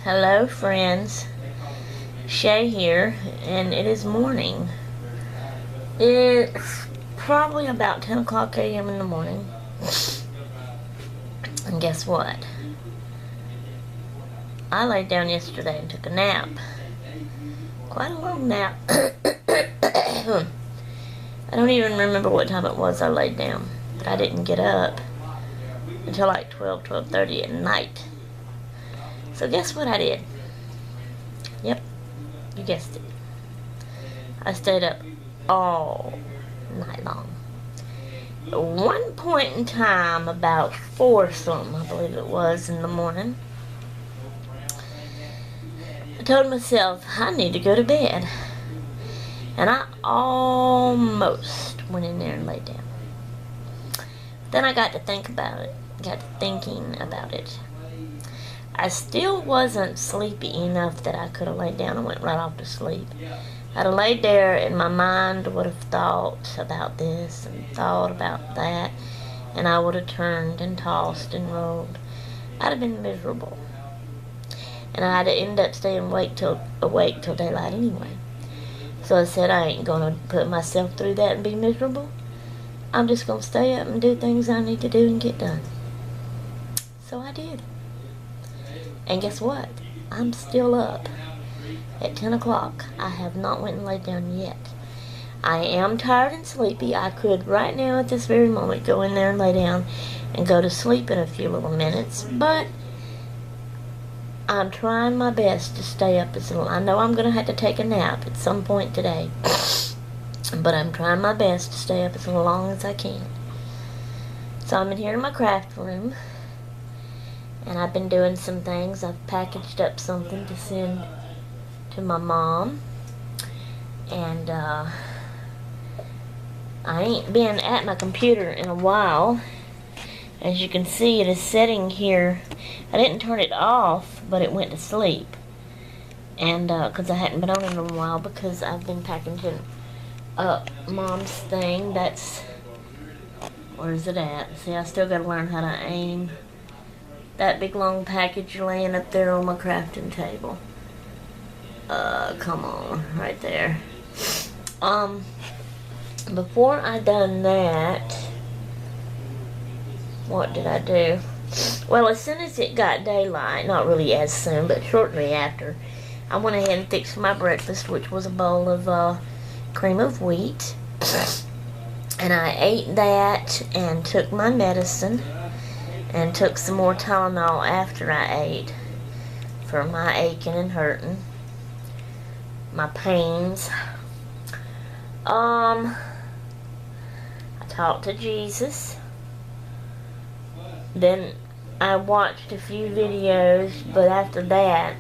Hello friends, Shay here, and it is morning. It's probably about 10 o'clock a.m. in the morning. And guess what? I laid down yesterday and took a nap. Quite a long nap. I don't even remember what time it was I laid down, but I didn't get up until like 12:30 at night. So guess what I did? Yep, you guessed it. I stayed up all night long. At one point in time, about 4 something, I believe it was, in the morning, I told myself I need to go to bed. And I almost went in there and laid down. Then I got to thinking about it. I still wasn't sleepy enough that I could have laid down and went right off to sleep. I'd have laid there and my mind would have thought about this and thought about that, and I would have turned and tossed and rolled. I'd have been miserable. And I'd end up staying awake till daylight anyway. So I said I ain't gonna put myself through that and be miserable. I'm just gonna stay up and do things I need to do and get done. So I did. And guess what? I'm still up at 10 o'clock. I have not went and laid down yet. I am tired and sleepy. I could right now at this very moment go in there and lay down and go to sleep in a few little minutes, but I'm trying my best to stay up as long. I know I'm going to have to take a nap at some point today, but I'm trying my best to stay up as long as I can. So I'm in here in my craft room, and I've been doing some things. I've packaged up something to send to my mom, and I ain't been at my computer in a while. As you can see, it is sitting here. I didn't turn it off, but it went to sleep, and because I hadn't been on it in a while, because I've been packaging up mom's thing. That's, where is it at? See, I still gotta learn how to aim. That big long package laying up there on my crafting table. Come on, right there. Before I done that, what did I do? Well, as soon as it got daylight, not really as soon, but shortly after, I went ahead and fixed my breakfast, which was a bowl of cream of wheat. And I ate that and took my medicine and took some more Tylenol after I ate for my aching and hurting, my pains. I talked to Jesus. Then I watched a few videos, but after that,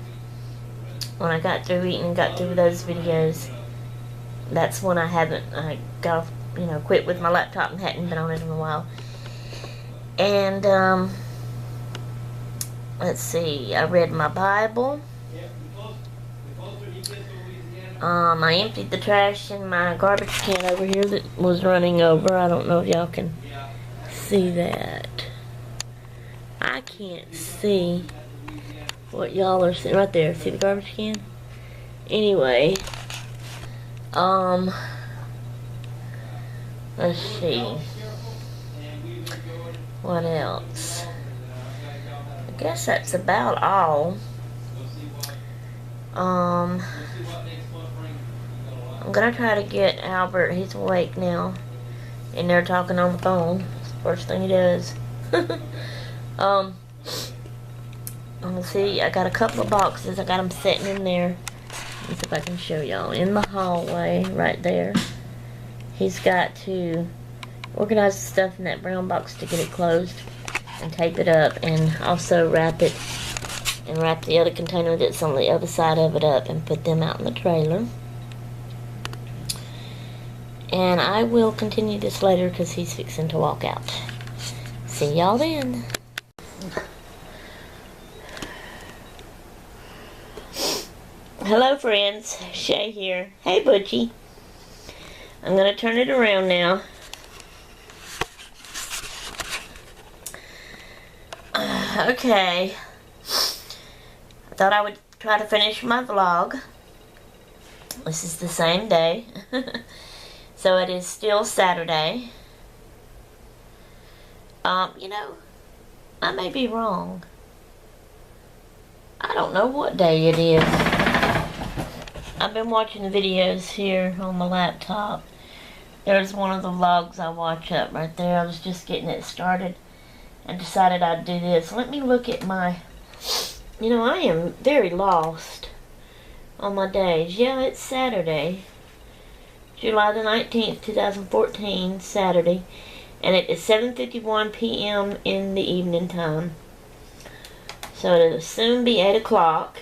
when I got through eating and got through those videos, that's when I got off, quit with my laptop and hadn't been on it in a while. And, let's see, I read my Bible. I emptied the trash in my garbage can over here that was running over. I don't know if y'all can see that. I can't see what y'all are seeing right there. See the garbage can? Anyway, let's see. What else? I guess that's about all. I'm gonna try to get Albert. He's awake now, and they're talking on the phone. It's the first thing he does. Let's see. I got a couple of boxes. I got them sitting in there. Let's see if I can show y'all in the hallway right there. He's got to organize the stuff in that brown box to get it closed and tape it up, and also wrap it and wrap the other container that's on the other side of it up and put them out in the trailer. And I will continue this later because he's fixing to walk out. See y'all then. Hello friends, Shay here. Hey Butchie. I'm going to turn it around now. Okay. thought I would try to finish my vlog. This is the same day. So it is still Saturday. You know, I may be wrong. I don't know what day it is. I've been watching videos here on my laptop. There's one of the vlogs I watch up right there. I was just getting it started and decided I'd do this. Let me look at my... You know, I am very lost on my days. Yeah, it's Saturday. July the 19th, 2014, Saturday. And it is 7:51 p.m. in the evening time. So it'll soon be 8 o'clock.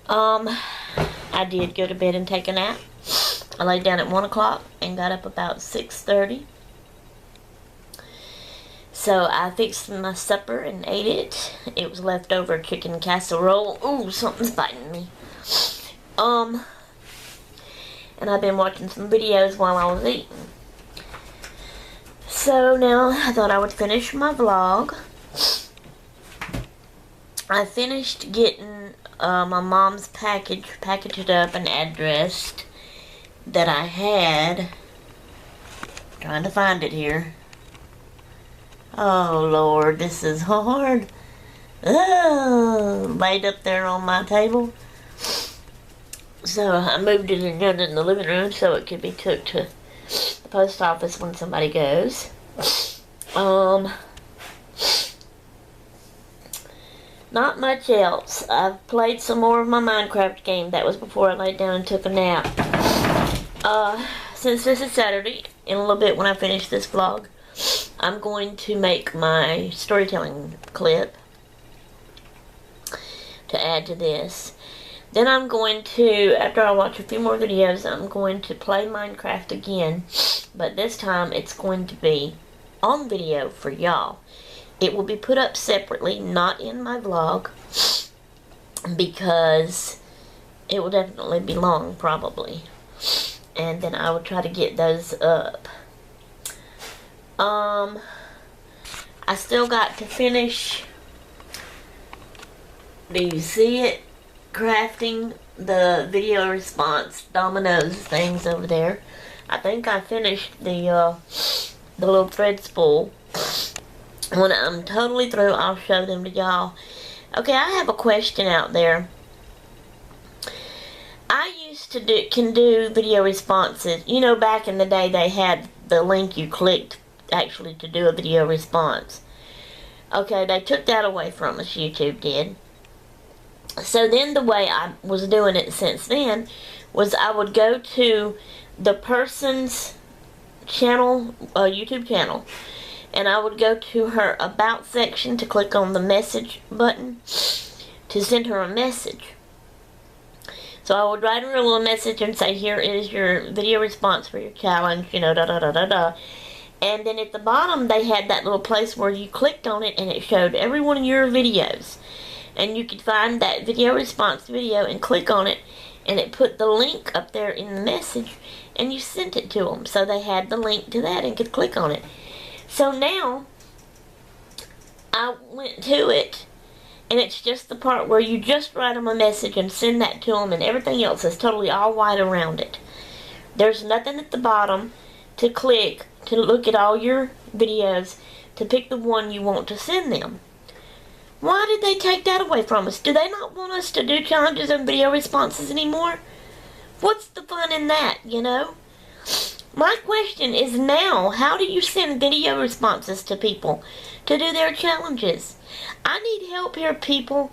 I did go to bed and take a nap. I laid down at 1 o'clock and got up about 6:30. So I fixed my supper and ate it. It was leftover chicken casserole. Ooh, something's biting me. And I've been watching some videos while I was eating. So now I thought I would finish my vlog. I finished getting my mom's packaged up and addressed that I had. Trying to find it here. Oh Lord, this is hard. Laid up there on my table. So I moved it and got it in the living room so it could be took to the post office when somebody goes. Not much else. I've played some more of my Minecraft game. That was before I laid down and took a nap. Since this is Saturday, in a little bit when I finish this vlog, I'm going to make my storytelling clip to add to this. Then I'm going to, after I watch a few more videos, I'm going to play Minecraft again. But this time it's going to be on video for y'all. It will be put up separately, not in my vlog, because it will definitely be long, probably. And then I will try to get those up. I still got to finish, do you see it? Crafting the video response dominoes things over there. I think I finished the little thread spool. When I'm totally through, I'll show them to y'all. Okay, I have a question out there. I used to can do video responses. You know, back in the day they had the link you clicked actually to do a video response. Okay, they took that away from us, YouTube did. So then the way I was doing it since then was I would go to the person's channel, YouTube channel, and I would go to her about section to click on the message button to send her a message. So I would write her a little message and say, here is your video response for your challenge, you know, da da da da da. And then at the bottom they had that little place where you clicked on it and it showed every one of your videos. And you could find that video response video and click on it, and it put the link up there in the message, and you sent it to them. So they had the link to that and could click on it. So now, I went to it, and it's just the part where you just write them a message and send that to them, and everything else is totally all white around it. There's nothing at the bottom to click to look at all your videos to pick the one you want to send them. Why did they take that away from us? Do they not want us to do challenges and video responses anymore? What's the fun in that, you know? My question is now, how do you send video responses to people to do their challenges? I need help here, people.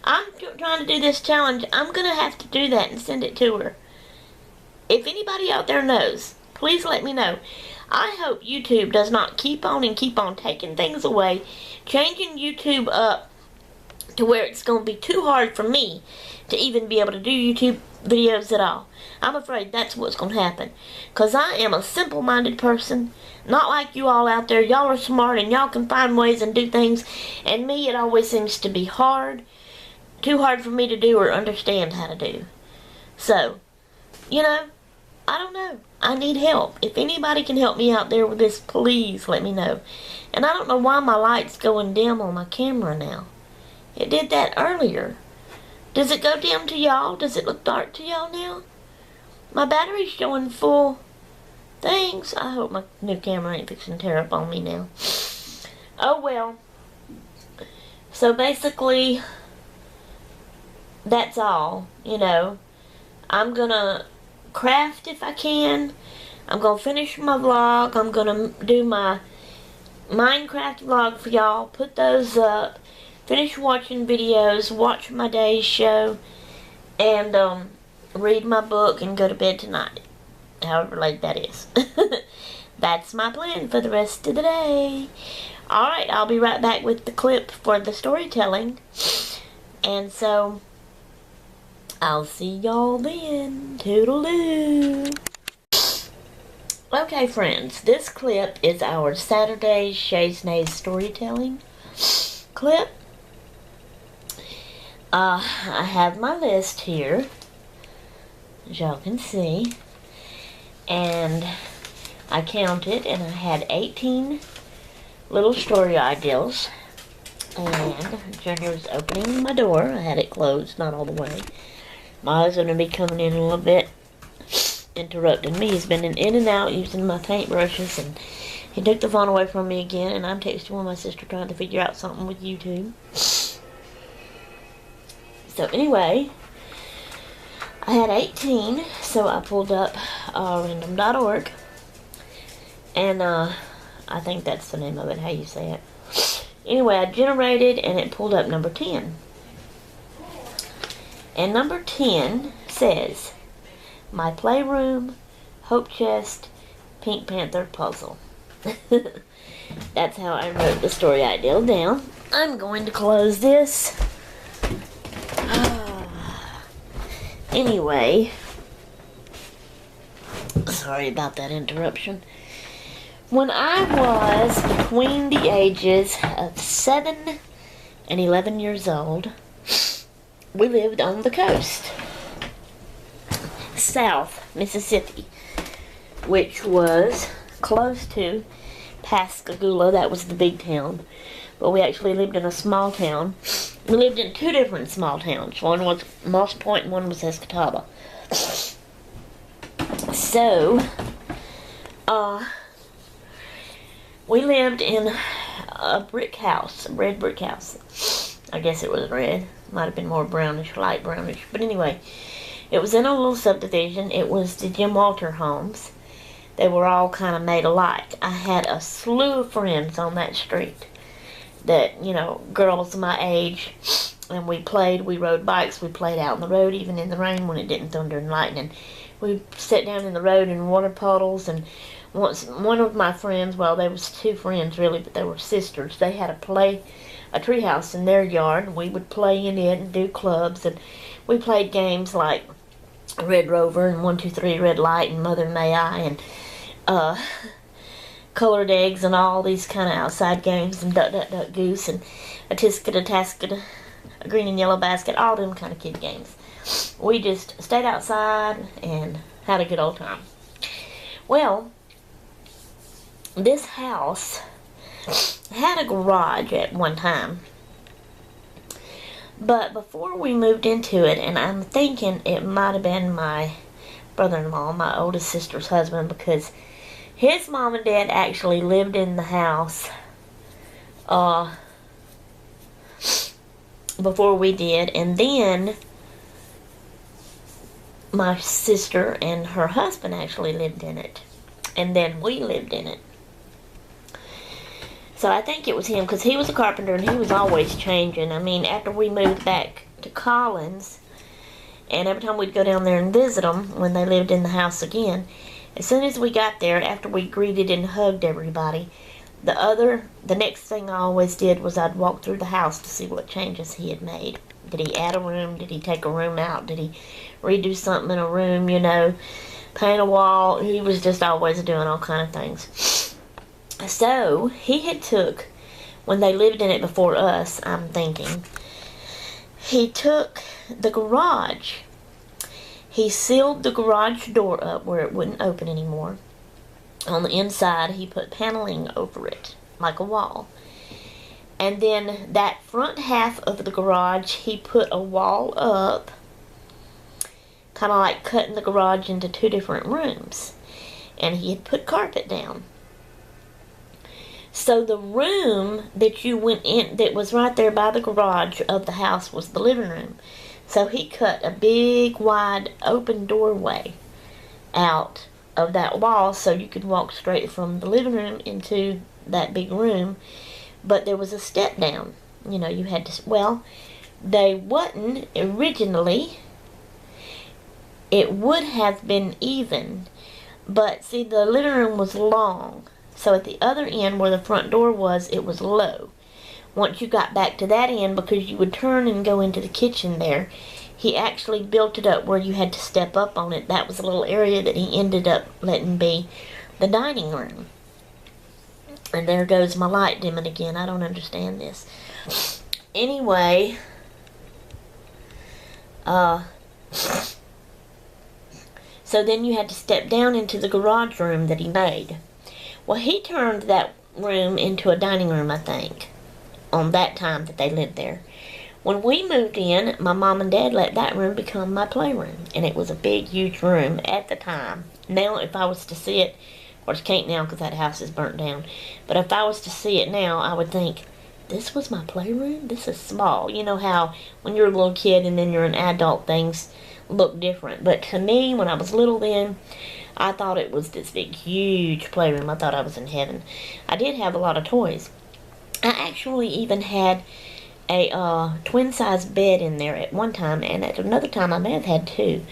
I'm trying to do this challenge. I'm going to have to do that and send it to her. If anybody out there knows, please let me know. I hope YouTube does not keep on taking things away, changing YouTube up to where it's going to be too hard for me to even be able to do YouTube videos at all. I'm afraid that's what's going to happen. Because I am a simple-minded person, not like you all out there. Y'all are smart and y'all can find ways and do things. And me, it always seems to be hard, too hard for me to do or understand how to do. So, you know, I don't know. I need help. If anybody can help me out there with this, please let me know. And I don't know why my light's going dim on my camera now. It did that earlier. Does it go dim to y'all? Does it look dark to y'all now? My battery's showing full things. I hope my new camera ain't fixing to tear up on me now. Oh well. So basically, that's all. You know, I'm gonna craft if I can. I'm gonna finish my vlog. I'm gonna do my Minecraft vlog for y'all. Put those up. Finish watching videos. Watch my day's show. And read my book and go to bed tonight. However late that is. That's my plan for the rest of the day. Alright, I'll be right back with the clip for the storytelling. And so, I'll see y'all then. Toodaloo. Okay, friends, this clip is our Saturday Shays Nays storytelling clip. I have my list here, as y'all can see, and I counted, and I had 18 little story ideas. And Junior was opening my door. I had it closed, not all the way. My husband will be coming in a little bit, interrupting me. He's been in and out using my paintbrushes, and he took the phone away from me again, and I'm texting with my sister trying to figure out something with YouTube. So anyway, I had 18, so I pulled up random.org, and I think that's the name of it, how you say it. Anyway, I generated, and it pulled up number 10. And number 10 says, My Playroom, Hope Chest, Pink Panther Puzzle. That's how I wrote the story idea down. I'm going to close this. Anyway, sorry about that interruption. When I was between the ages of 7 and 11 years old, we lived on the coast, South Mississippi, which was close to Pascagoula. That was the big town, but we actually lived in a small town. We lived in two different small towns. One was Moss Point and one was Escatawba. So, we lived in a brick house, a red brick house. I guess it was red. Might have been more brownish, light brownish. But anyway, it was in a little subdivision. It was the Jim Walter homes. They were all kind of made alike. I had a slew of friends on that street that, you know, girls my age, and we played, we rode bikes, we played out on the road, even in the rain when it didn't thunder and lightning. We sat down in the road in water puddles, and once one of my friends, well, there was two friends really, but they were sisters, they had a tree house in their yard, and we would play in it and do clubs, and we played games like Red Rover and 1, 2, 3 Red Light and Mother May I, and colored eggs and all these kind of outside games, and Duck, Duck, Duck, Goose, and a Tisket, a Tasket, a Green and Yellow Basket, all them kind of kid games. We just stayed outside and had a good old time. Well, this house had a garage at one time, but before we moved into it, and I'm thinking it might have been my brother-in-law, my oldest sister's husband, because his mom and dad actually lived in the house before we did, and then my sister and her husband actually lived in it, and then we lived in it. So I think it was him, because he was a carpenter and he was always changing. I mean, after we moved back to Collins, and every time we'd go down there and visit them when they lived in the house again, as soon as we got there, after we greeted and hugged everybody, the next thing I always did was I'd walk through the house to see what changes he had made. Did he add a room? Did he take a room out? Did he redo something in a room, you know, paint a wall? He was just always doing all kind of things. So, he had took, when they lived in it before us, I'm thinking, he took the garage. He sealed the garage door up where it wouldn't open anymore. On the inside, he put paneling over it, like a wall. And then that front half of the garage, he put a wall up, kind of like cutting the garage into two different rooms. And he had put carpet down. So the room that you went in, that was right there by the garage of the house, was the living room. So he cut a big, wide, open doorway out of that wall so you could walk straight from the living room into that big room. But there was a step down. You know, you had to, well, they wasn't originally. It would have been even. But see, the living room was long. So at the other end where the front door was, it was low. Once you got back to that end, because you would turn and go into the kitchen there, he actually built it up where you had to step up on it. That was a little area that he ended up letting be the dining room. And there goes my light dimming again. I don't understand this. Anyway, so then you had to step down into the garage room that he made. Well, he turned that room into a dining room, I think, on that time that they lived there. When we moved in, my mom and dad let that room become my playroom. And it was a big, huge room at the time. Now, if I was to see it, of course, can't now because that house is burnt down. But if I was to see it now, I would think, this was my playroom? This is small. You know how when you're a little kid and then you're an adult, things look different. But to me, when I was little then, I thought it was this big, huge playroom. I thought I was in heaven. I did have a lot of toys. I actually even had a twin-size bed in there at one time, and at another time I may have had two.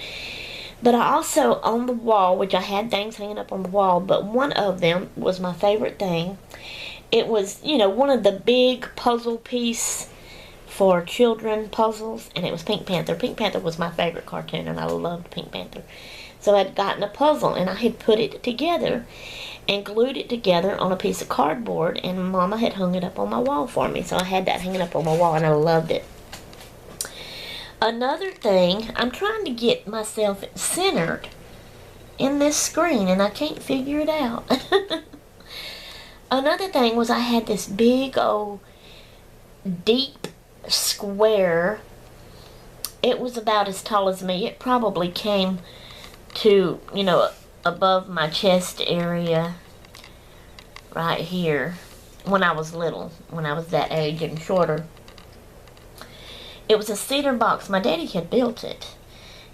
But I also, on the wall, which I had things hanging up on the wall, but one of them was my favorite thing. It was, you know, one of the big puzzle piece for children puzzles, and it was Pink Panther. Pink Panther was my favorite cartoon, and I loved Pink Panther. So I'd gotten a puzzle, and I had put it together and glued it together on a piece of cardboard, and Mama had hung it up on my wall for me. So I had that hanging up on my wall, and I loved it. Another thing, I'm trying to get myself centered in this screen, and I can't figure it out. Another thing was I had this big old deep square. It was about as tall as me. It probably came to, you know, above my chest area right here when I was little, when I was that age and shorter. It was a cedar box. My daddy had built it,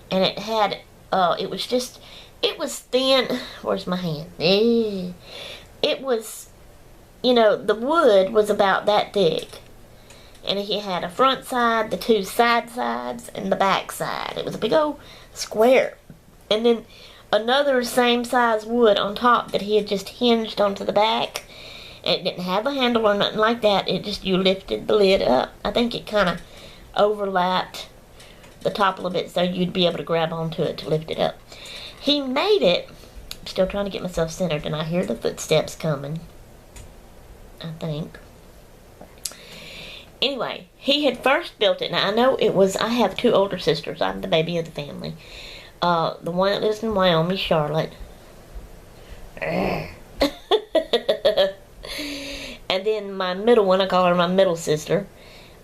and it had it was thin. Where's my hand? It was, you know, the wood was about that thick, and he had a front side, the two sides, and the back side. It was a big old square. And then another same size wood on top that he had just hinged onto the back. It didn't have a handle or nothing like that. It just, you lifted the lid up. I think it kind of overlapped the top a little bit so you'd be able to grab onto it to lift it up. He made it. I'm still trying to get myself centered, and I hear the footsteps coming, I think. Anyway, he had first built it. Now, I know it was, I have two older sisters. I'm the baby of the family. The one that lives in Wyoming, Charlotte. And then my middle one, I call her my middle sister,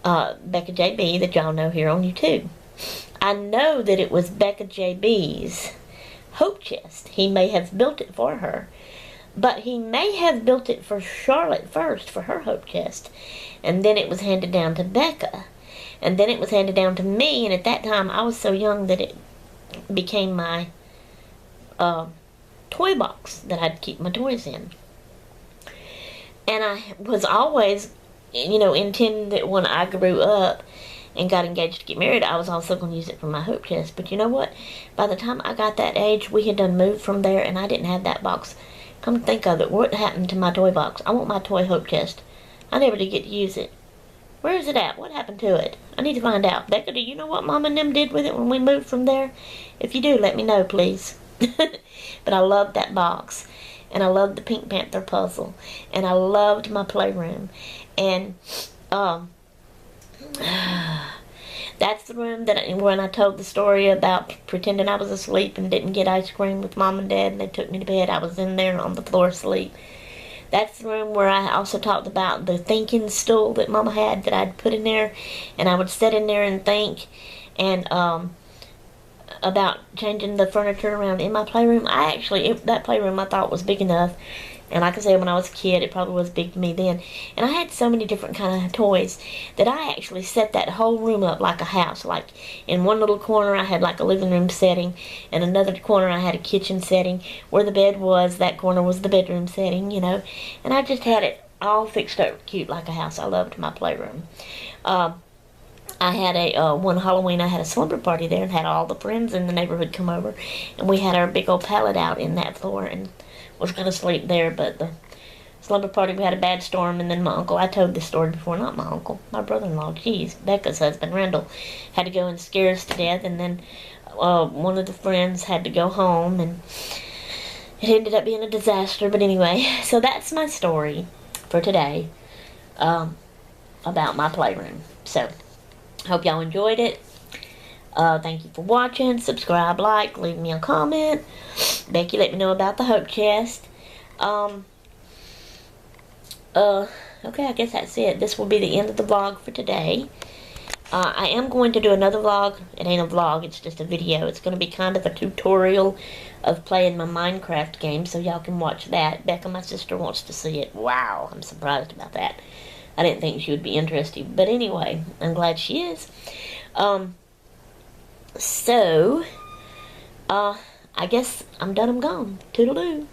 Becca JB, that y'all know here on YouTube. I know that it was Becca JB's hope chest. He may have built it for her. But he may have built it for Charlotte first, for her hope chest. And then it was handed down to Becca. And then it was handed down to me, and at that time I was so young that it became my toy box that I'd keep my toys in. And I was always, you know, intending that when I grew up and got engaged to get married, I was also going to use it for my hope chest. But you know what? By the time I got that age, we had done moved from there, and I didn't have that box. Come to think of it, what happened to my toy box? I want my toy hope chest. I never did get to use it. Where is it at? What happened to it? I need to find out. Becca, do you know what Mom and them did with it when we moved from there? If you do, let me know, please. But I loved that box. And I loved the Pink Panther puzzle. And I loved my playroom. And that's the room that when I told the story about pretending I was asleep and didn't get ice cream with Mom and Dad and they took me to bed, I was in there on the floor asleep. That's the room where I also talked about the thinking stool that Mama had that I'd put in there, and I would sit in there and think, and about changing the furniture around in my playroom. That playroom I thought was big enough, and like I said, when I was a kid, it probably was big to me then. And I had so many different kind of toys that I actually set that whole room up like a house. Like in one little corner, I had like a living room setting, and another corner I had a kitchen setting. Where the bed was, that corner was the bedroom setting, you know. And I just had it all fixed up cute like a house. I loved my playroom. I had one Halloween, I had a slumber party there and had all the friends in the neighborhood come over, and we had our big old pallet out in that floor and was going to sleep there. But the slumber party, we had a bad storm, and then my uncle, I told this story before, not my uncle, my brother-in-law, geez, Becca's husband, Randall, had to go and scare us to death, and then one of the friends had to go home, and it ended up being a disaster. But anyway, so that's my story for today, about my playroom. So hope y'all enjoyed it. Thank you for watching. Subscribe, like, leave me a comment. Becky, let me know about the hope chest. Okay, I guess that's it. This will be the end of the vlog for today. I am going to do another vlog. It ain't a vlog, it's just a video. It's going to be kind of a tutorial of playing my Minecraft game, so y'all can watch that. Becca, my sister, wants to see it. Wow, I'm surprised about that. I didn't think she would be interested, but anyway, I'm glad she is. I guess I'm done, I'm gone. Toodaloo.